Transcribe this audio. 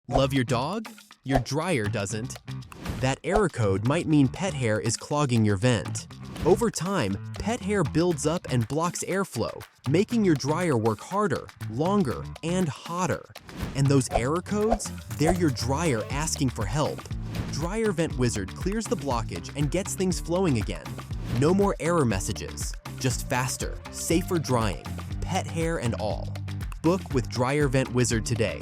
Love your dog? Your dryer doesn't. That error code might mean pet hair is clogging your vent. Over time, pet hair builds up and blocks airflow, making your dryer work harder, longer, and hotter. And those error codes? They're your dryer asking for help. Dryer Vent Wizard clears the blockage and gets things flowing again. No more error messages, just faster, safer drying, pet hair and all. Book with Dryer Vent Wizard today.